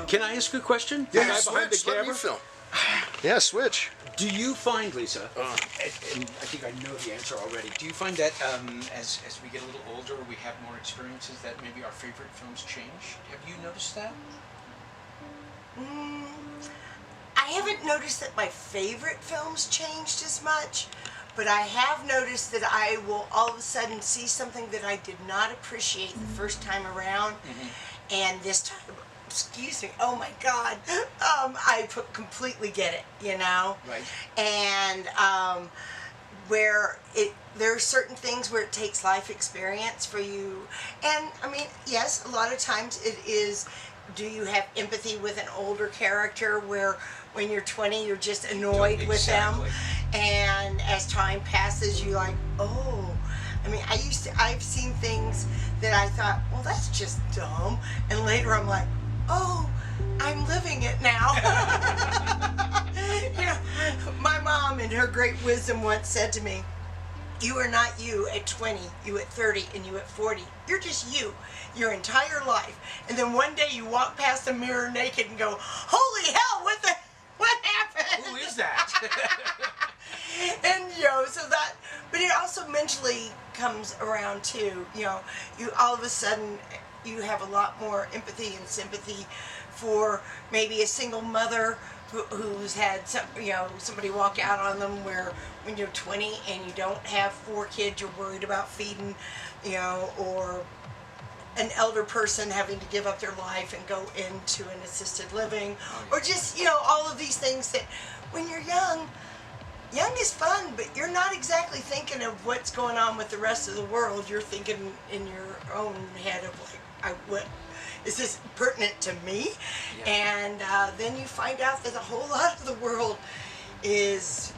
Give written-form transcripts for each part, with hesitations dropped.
Can I ask a question? Yeah, The guy behind the switch. Let me camera? film. Yeah, switch. Do you find, Lisa, and I think I know the answer already, do you find that as we get a little older, we have more experiences, that maybe our favorite films change? Have you noticed that? I haven't noticed that my favorite films changed as much, but I have noticed that I will all of a sudden see something that I did not appreciate the first time around, and this time, excuse me, oh my God, I completely get it, you know? Right. And where there are certain things where it takes life experience for you, and I mean, yes, a lot of times it is, do you have empathy with an older character where when you're 20 you're just annoyed with them, and as time passes you like, oh, I mean, I've seen things that I thought, well, that's just dumb, and later I'm like, oh, I'm living it now. You know, my mom in her great wisdom once said to me, you are not you at 20, you at 30, and you at 40. You're just you, your entire life. And then one day you walk past the mirror naked and go, holy hell, what happened? Who is that? And, you know, so that, but it also mentally comes around too. You know, you all of a sudden, you have a lot more empathy and sympathy for maybe a single mother who's had some, you know, somebody walk out on them, where when you're 20 and you don't have 4 kids, you're worried about feeding, you know, or an elder person having to give up their life and go into an assisted living, or just, you know, all of these things that when you're young is fun, but you're not exactly thinking of what's going on with the rest of the world. You're thinking in your own head of like, what is this pertinent to me? Yeah. And then you find out that a whole lot of the world is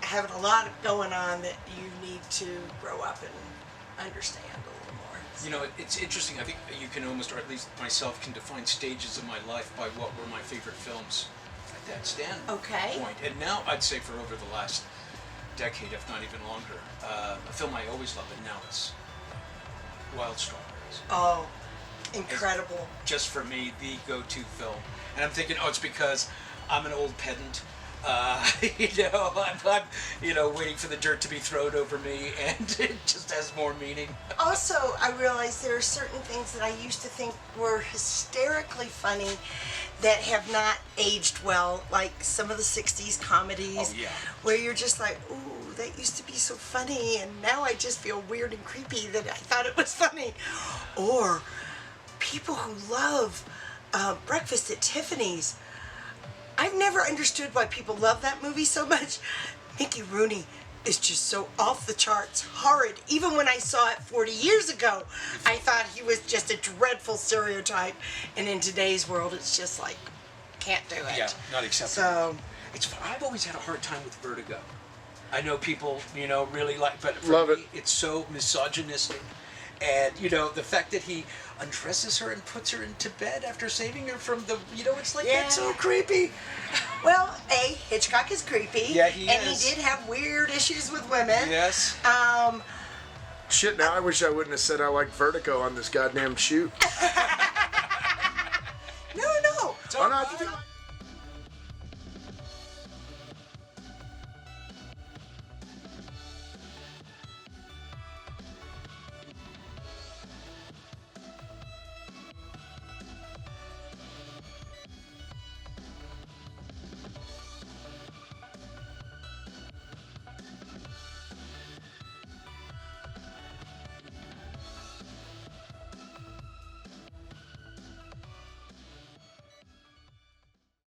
having a lot going on that you need to grow up and understand a little more. You know, it's interesting. I think you can almost, or at least myself, can define stages of my life by what were my favorite films at that standpoint. And now I'd say for over the last decade, if not even longer, a film I always loved, and now it's Wild Strawberries. Oh, incredible. It's just for me, the go-to film. And I'm thinking, oh, it's because I'm an old pedant. I'm waiting for the dirt to be thrown over me, and it just has more meaning. Also, I realize there are certain things that I used to think were hysterically funny that have not aged well, like some of the 60s comedies, where you're just like, ooh, that used to be so funny, and now I just feel weird and creepy that I thought it was funny. Or people who love Breakfast at Tiffany's. I've never understood why people love that movie so much. Mickey Rooney is just so off the charts horrid. Even when I saw it 40 years ago, I thought he was just a dreadful stereotype. And in today's world, it's just like, can't do it. Yeah, not acceptable. So, I've always had a hard time with Vertigo. I know people, really like, but for me, it's so misogynistic. And, the fact that he undresses her and puts her into bed after saving her from the, it's like, that's so creepy. Well, Hitchcock is creepy. Yeah, he is. And he did have weird issues with women. Yes. Shit, now I wish I wouldn't have said I like Vertigo on this goddamn shoot. No. Oh, no,